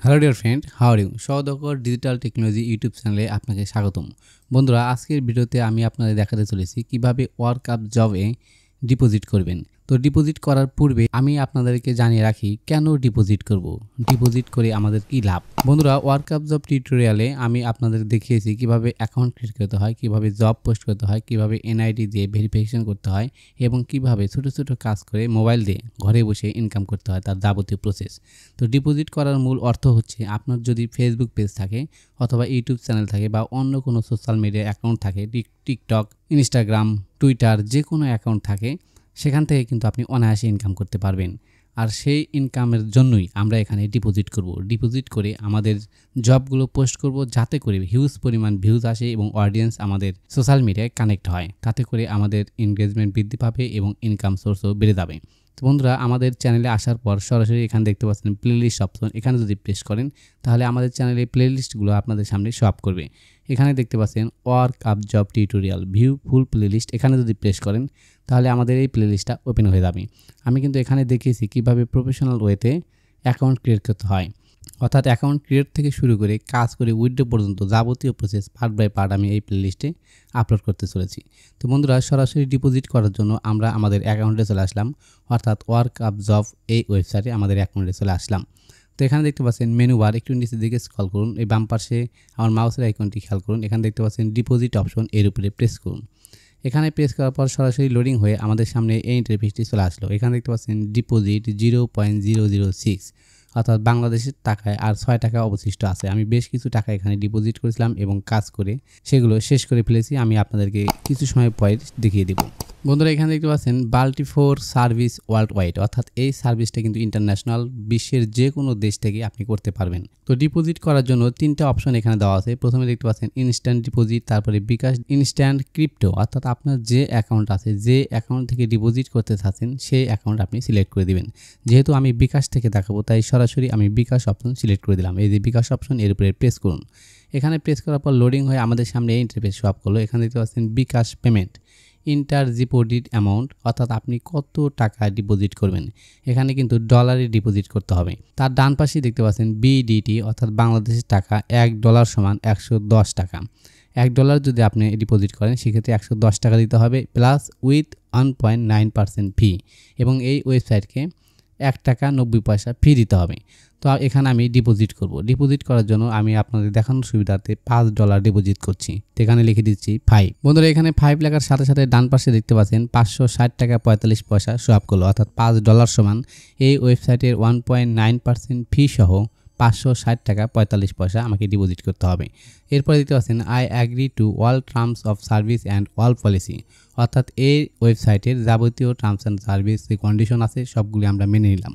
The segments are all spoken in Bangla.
Hello dear friend, how are you? Saudagar digital technology YouTube চ্যানেলে আপনাকে স্বাগতম। বন্ধুরা, আজকের ভিডিওতে আমি আপনাদের দেখাতে চলেছি কিভাবে ওয়ার্কআপ জবে ডিপোজিট করবেন। তো ডিপোজিট করার পূর্বে আমি আপনাদেরকে জানিয়ে রাখি কেন ডিপোজিট করব, ডিপোজিট করে আমাদের কি লাভ। বন্ধুরা, ওয়ার্কআপ জব টিউটোরিয়ালে আমি আপনাদের দেখিয়েছি কিভাবে অ্যাকাউন্ট ক্রিয়েট করতে হয়, কিভাবে জব পোস্ট করতে হয়, কিভাবে এনআইডি দিয়ে ভেরিফিকেশন করতে হয় এবং কিভাবে ছোট ছোট কাজ করে মোবাইল দিয়ে ঘরে বসে ইনকাম করতে হয়, তার যাবতীয় প্রসেস। তো ডিপোজিট করার মূল অর্থ হচ্ছে, আপনার যদি ফেসবুক পেজ থাকে অথবা ইউটিউব চ্যানেল থাকে বা অন্য কোনো সোশ্যাল মিডিয়া অ্যাকাউন্ট থাকে, টিকটক, ইনস্টাগ্রাম, টুইটার, যে কোনো অ্যাকাউন্ট থাকে, সেখান থেকে কিন্তু আপনি অনায়াসে ইনকাম করতে পারবেন। আর সেই ইনকামের জন্যই আমরা এখানে ডিপোজিট করব। ডিপোজিট করে আমাদের জবগুলো পোস্ট করব, যাতে করে হিউজ পরিমাণ ভিউজ আসে এবং অডিয়েন্স আমাদের সোশ্যাল মিডিয়ায় কানেক্ট হয়। তাতে করে আমাদের এনগেজমেন্ট বৃদ্ধি পাবে এবং ইনকাম সোর্সও বেড়ে যাবে। তো বন্ধুরা, আমাদের চ্যানেলে আসার পর সরাসরি এখানে দেখতে পাচ্ছেন প্লেলিস্ট অপশন। এখানে যদি প্রেস করেন তাহলে আমাদের চ্যানেলে প্লেলিস্টগুলো আপনাদের সামনে শো আপ করবে। এখানে দেখতে পাচ্ছেন ওয়ার্কআপ জব টিউটোরিয়াল ভিউ ফুল প্লেলিস্ট। এখানে যদি প্রেস করেন তাহলে আমাদের এই প্লেলিস্টটা ওপেন হয়ে যাবে। আমি কিন্তু এখানে দেখিয়েছি কিভাবে প্রফেশনাল ওয়েতে অ্যাকাউন্ট ক্রিয়েট করতে হয়, অর্থাৎ অ্যাকাউন্ট ক্রিয়েট থেকে শুরু করে কাজ করে উইথড্র পর্যন্ত যাবতীয় প্রসেস পার্ট বাই পার্ট আমি এই প্লেলিস্টে আপলোড করতে চলেছি। তো বন্ধুরা, সরাসরি ডিপোজিট করার জন্য আমরা আমাদের অ্যাকাউন্টে চলে আসলাম, অর্থাৎ ওয়ার্কআপ জব এই ওয়েবসাইটে আমাদের অ্যাকাউন্টে চলে আসলাম। তো এখানে দেখতে পাচ্ছেন মেনু বার, একটু নিচের দিকে স্ক্রল করুন, এই বাম পাশে আমার মাউসের আইকনটি খেয়াল করুন। এখানে দেখতে পাচ্ছেন ডিপোজিট অপশন, এর উপরে প্রেস করুন। এখানে প্রেস করার পর সরাসরি লোডিং হয়ে আমাদের সামনে এই ইন্টারফেসটি চলে আসলো। এখানে দেখতে পাচ্ছেন ডিপোজিট 0.006, অর্থাৎ বাংলাদেশের টাকায় আর 6 টাকা অবশিষ্ট আছে। আমি বেশ কিছু টাকা এখানে ডিপোজিট করেছিলাম এবং কাজ করে সেগুলো শেষ করে ফেলেছি। আমি আপনাদেরকে কিছু সময় পরে দেখিয়ে দেব। বন্ধুরা, এখানে দেখতে পাচ্ছেন বাল্টিফোর সার্ভিস ওয়ার্ল্ড ওয়াইড, অর্থাৎ এই সার্ভিসটা কিন্তু ইন্টারন্যাশনাল, বিশ্বের যে কোনো দেশ থেকে আপনি করতে পারবেন। তো ডিপোজিট করার জন্য 3টা অপশন এখানে দেওয়া আছে। প্রথমে দেখতে পাচ্ছেন ইনস্ট্যান্ট ডিপোজিট, তারপরে বিকাশ ইনস্ট্যান্ট ক্রিপ্টো, অর্থাৎ আপনার যে অ্যাকাউন্ট আছে, যে অ্যাকাউন্ট থেকে ডিপোজিট করতে চাচ্ছেন সেই অ্যাকাউন্ট আপনি সিলেক্ট করে দিবেন। যেহেতু আমি বিকাশ থেকে দেখাবো তাই সরাসরি আমি বিকাশ অপশন সিলেক্ট করে দিলাম। এই যে বিকাশ অপশন, এর উপরে প্রেস করুন। এখানে প্রেস করার পর লোডিং হয়ে আমাদের সামনে এই ইন্টারফেস শো আপ করলো। এখানে দেখতে পাচ্ছেন বিকাশ পেমেন্ট, ইন্টার ডিপোজিট অ্যামাউন্ট, অর্থাৎ আপনি কত টাকা ডিপোজিট করবেন। এখানে কিন্তু ডলারে ডিপোজিট করতে হবে। তার ডান পাশে দেখতে পাচ্ছেন বিডিটি, অর্থাৎ বাংলাদেশের টাকা $1 সমান 110 টাকা। $1 যদি আপনি ডিপোজিট করেন সেক্ষেত্রে 110 টাকা দিতে হবে, প্লাস উইথ 1.9% ফি, এবং এই ওয়েবসাইটকে 1 টাকা 90 পয়সা ফি দিতে হবে। তো এখানে আমি ডিপোজিট করব। ডিপোজিট করার জন্য আমি আপনাদের দেখানোর সুবিধার্থে $5 ডিপোজিট করছি। এখানে লিখে দিচ্ছি 5। বন্ধুরা, এখানে 5 লেখার সাথে সাথে ডান পাশে দেখতে পাচ্ছেন 560 টাকা 45 পয়সা শো আপ করলো, অর্থাৎ $5 সমান এই ওয়েবসাইটের 1.9% ফি সহ 560 টাকা 45 পয়সা আমাকে ডিপোজিট করতে হবে। এরপরে দেখতে পাচ্ছেন I agree to all terms of service and all policy, অর্থাৎ এই ওয়েবসাইটের যাবতীয় টার্মস অ্যান্ড সার্ভিস যে কন্ডিশন আছে সবগুলি আমরা মেনে নিলাম।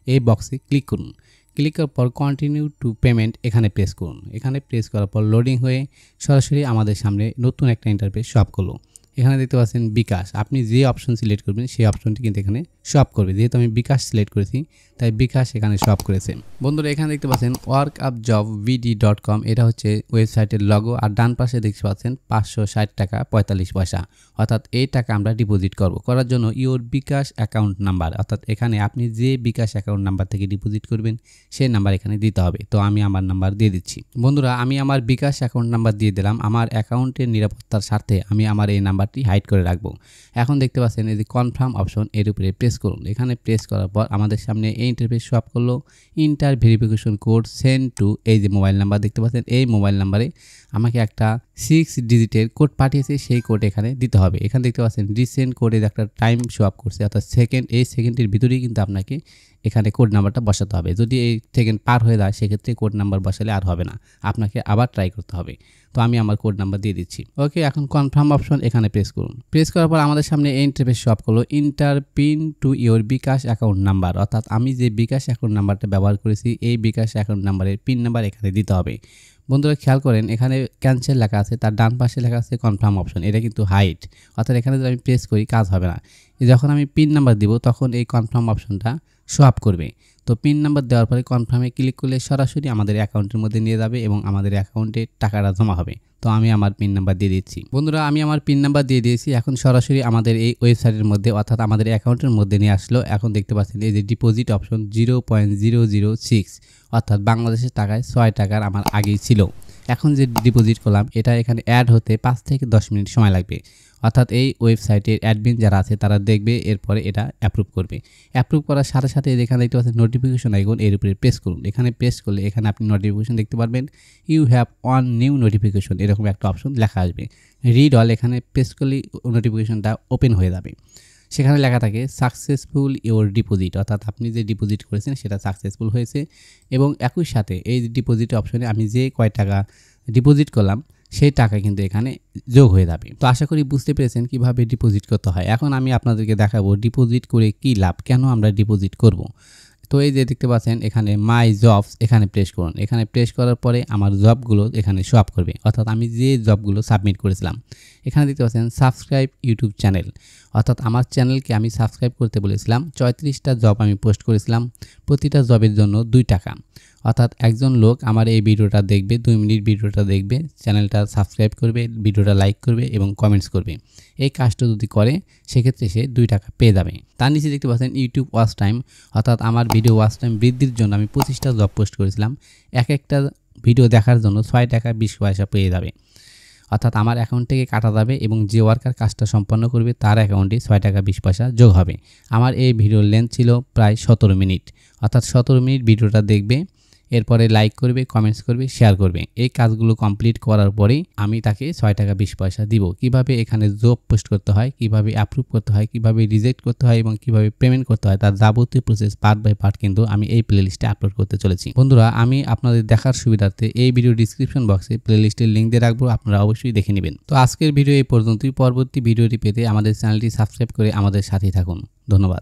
এই বক্সে ক্লিক করুন। ক্লিক করার পর কন্টিনিউ টু পেমেন্ট এখানে প্রেস করুন। এখানে প্রেস করার পর লোডিং হয়ে সরাসরি আমাদের সামনে নতুন একটা ইন্টারফেস শো আপ করলো। এখানে দেখতে পাচ্ছেন বিকাশ, আপনি যে অপশন সিলেক্ট করবেন সেই অপশনটি কিন্তু এখানে শো আপ করবে। যেহেতু আমি বিকাশ সিলেক্ট করেছি তাই বিকাশ এখানে শো আপ করেছে। বন্ধুরা, এখানে দেখতে পাচ্ছেন workupjobvd.com, এটা হচ্ছে ওয়েবসাইটের লগো। আর ডান পাশে দেখতে পাচ্ছেন 560 টাকা 45 পয়সা, অর্থাৎ এই টাকা আমরা ডিপোজিট করব। করার জন্য ইওর বিকাশ অ্যাকাউন্ট নাম্বার, অর্থাৎ এখানে আপনি যে বিকাশ অ্যাকাউন্ট নাম্বার থেকে ডিপোজিট করবেন সেই নাম্বার এখানে দিতে হবে। তো আমি আমার নাম্বার দিয়ে দিচ্ছি। বন্ধুরা, আমি আমার বিকাশ অ্যাকাউন্ট নাম্বার দিয়ে দিলাম। আমার অ্যাকাউন্টের নিরাপত্তার স্বার্থে আমি আমার এই নাম্বারটি হাইড করে রাখবো। এখন দেখতে পাচ্ছেন এই যে কনফার্ম অপশন, এর উপরে প্রেস করুন। এখানে প্রেস করার পর আমাদের সামনে এই ইন্টারফেস শো আপ করলো। Inter verification code send to, এই যে মোবাইল নাম্বার দেখতে পাচ্ছেন, এই মোবাইল নাম্বারে আমাকে একটা 6 ডিজিটের কোড পাঠিয়েছে, সেই কোড এখানে দিতে হবে। এখানে দেখতে পাচ্ছেন রিসেন্ট কোডের একটা টাইম শো আপ করছে, অর্থাৎ সেকেন্ড। এই সেকেন্ডের ভিতরেই কিন্তু আপনাকে এখানে কোড নাম্বারটা বসাতে হবে। যদি এই সেকেন্ড পার হয়ে যায় সেক্ষেত্রে কোড নাম্বার বসালে আর হবে না, আপনাকে আবার ট্রাই করতে হবে। তো আমি আমার কোড নাম্বার দিয়ে দিচ্ছি। ওকে, এখন কনফার্ম অপশন এখানে প্রেস করুন। প্রেস করার পর আমাদের সামনে এই ইন্টারফেস শো আপ করলো। Enter PIN to your bKash account number, অর্থাৎ আমি যে বিকাশ অ্যাকাউন্ট নাম্বারটা ব্যবহার করেছি এই বিকাশ অ্যাকাউন্ট নাম্বারের পিন নাম্বার এখানে দিতে হবে। বন্ধুরা, খেয়াল করেন এখানে ক্যান্সেল লেখা আছে, তার ডান পাশে লেখা আছে কনফার্ম অপশন, এটা কিন্তু হাইড, অর্থাৎ এখানে যদি আমি প্রেস করি কাজ হবে না। যখন আমি পিন নাম্বার দিব তখন এই কনফার্ম অপশনটা শো আপ করবে। তো পিন নাম্বার দেওয়ার পরে কনফার্মে ক্লিক করলে সরাসরি আমাদের অ্যাকাউন্টের মধ্যে নিয়ে যাবে এবং আমাদের অ্যাকাউন্টে টাকাটা জমা হবে। তো আমি আমার পিন নাম্বার দিয়ে দিচ্ছি। বন্ধুরা আমি আমার পিন নাম্বার দিয়ে দিয়েছি। এখন সরাসরি আমাদের এই ওয়েবসাইটের মধ্যে অর্থাৎ আমাদের অ্যাকাউন্টের মধ্যে নিয়ে আসলো। এখন দেখতে পাচ্ছেন এই যে ডিপোজিট অপশন 0.006 অর্থাৎ বাংলাদেশের টাকায় 6 টাকার আমার আগেই ছিল। এখন যে ডিপোজিট করলাম এটা এখানে অ্যাড হতে 5 থেকে 10 মিনিট সময় লাগবে। অর্থাৎ এই ওয়েবসাইটের অ্যাডমিন যারা আছে তারা দেখবে, এরপরে এটা অ্যাপ্রুভ করবে। অ্যাপ্রুভ করার সাথে সাথে এখানে দেখতে পাচ্ছেন নোটিফিকেশন আইকন, এর উপরে প্রেস করুন। এখানে প্রেস করলে এখানে আপনি নোটিফিকেশন দেখতে পারবেন। You have one new notification এরকম একটা অপশন লেখা আসবে। রিড অল এখানে প্রেস করলেই নোটিফিকেশনটা ওপেন হয়ে যাবে। সেখানে লেখা থাকে সাকসেসফুল ইওর ডিপোজিট, অর্থাৎ আপনি যে ডিপোজিট করেছেন সেটা সাকসেসফুল হয়েছে এবং একই সাথে এই ডিপোজিট অপশনে আমি যে কয় টাকা ডিপোজিট করলাম সেই টাকা কিন্তু এখানে যোগ হয়ে যাবে। তো আশা করি বুঝতে পেরেছেন কিভাবে ডিপোজিট করতে হয়। এখন আমি আপনাদেরকে দেখাবো ডিপোজিট করে কি লাভ, কেন আমরা ডিপোজিট করব। তো এই যে দেখতে পাচ্ছেন এখানে মাই জবস এখানে প্রেস করুন। এখানে প্রেস করার পরে আমার জবগুলো এখানে শো আপ করবে, অর্থাৎ আমি যে জবগুলো সাবমিট করেছিলাম। এখানে দেখতে পাচ্ছেন সাবস্ক্রাইব ইউটিউব চ্যানেল, অর্থাৎ আমার চ্যানেলকে আমি সাবস্ক্রাইব করতে বলেছিলাম। 34টা জব আমি পোস্ট করেছিলাম, প্রতিটা জবের জন্য 2 টাকা। অর্থাৎ একজন লোক আমার এই ভিডিওটা দেখবে, 2 মিনিট ভিডিওটা দেখবে, চ্যানেলটা সাবস্ক্রাইব করবে, ভিডিওটা লাইক করবে এবং কমেন্টস করবে। এই কাজটা যদি করে সেক্ষেত্রে সে 2 টাকা পেয়ে যাবে। তার নিচে দেখতে পাচ্ছেন ইউটিউব ওয়াচ টাইম, অর্থাৎ আমার ভিডিও ওয়াচ টাইম বৃদ্ধির জন্য আমি 25টা জব পোস্ট করেছিলাম। এক একটা ভিডিও দেখার জন্য 6 টাকা 20 পয়সা পেয়ে যাবে। অর্থাৎ আমার অ্যাকাউন্ট থেকে কাটা যাবে এবং যে ওয়ার্কার কাজটা সম্পন্ন করবে তার অ্যাকাউন্টে 6 টাকা 20 পয়সা যোগ হবে। আমার এই ভিডিওর লেন্থ ছিল প্রায় 17 মিনিট, অর্থাৎ 17 মিনিট ভিডিওটা দেখবে, এরপরে লাইক করবে, কমেন্টস করবে, শেয়ার করবে। এই কাজগুলো কমপ্লিট করার পরেই আমি তাকে 6 টাকা 20 পয়সা দিব। কিভাবে এখানে জব পোস্ট করতে হয়, কিভাবে অ্যাপ্রুভ করতে হয়, কিভাবে রিজেক্ট করতে হয় এবং কিভাবে পেমেন্ট করতে হয় তার যাবতীয় প্রসেস পার্ট বাই পার্ট কিন্তু আমি এই প্লেলিস্টে আপলোড করতে চলেছি। বন্ধুরা আমি আপনাদের দেখার সুবিধার্থে এই ভিডিও ডিসক্রিপশন বক্সে প্লেলিস্টের লিঙ্ক দিয়ে রাখবো, আপনারা অবশ্যই দেখে নেবেন। তো আজকের ভিডিও এই পর্যন্তই। পরবর্তী ভিডিওটি পেতে আমাদের চ্যানেলটি সাবস্ক্রাইব করে আমাদের সাথেই থাকুন। ধন্যবাদ।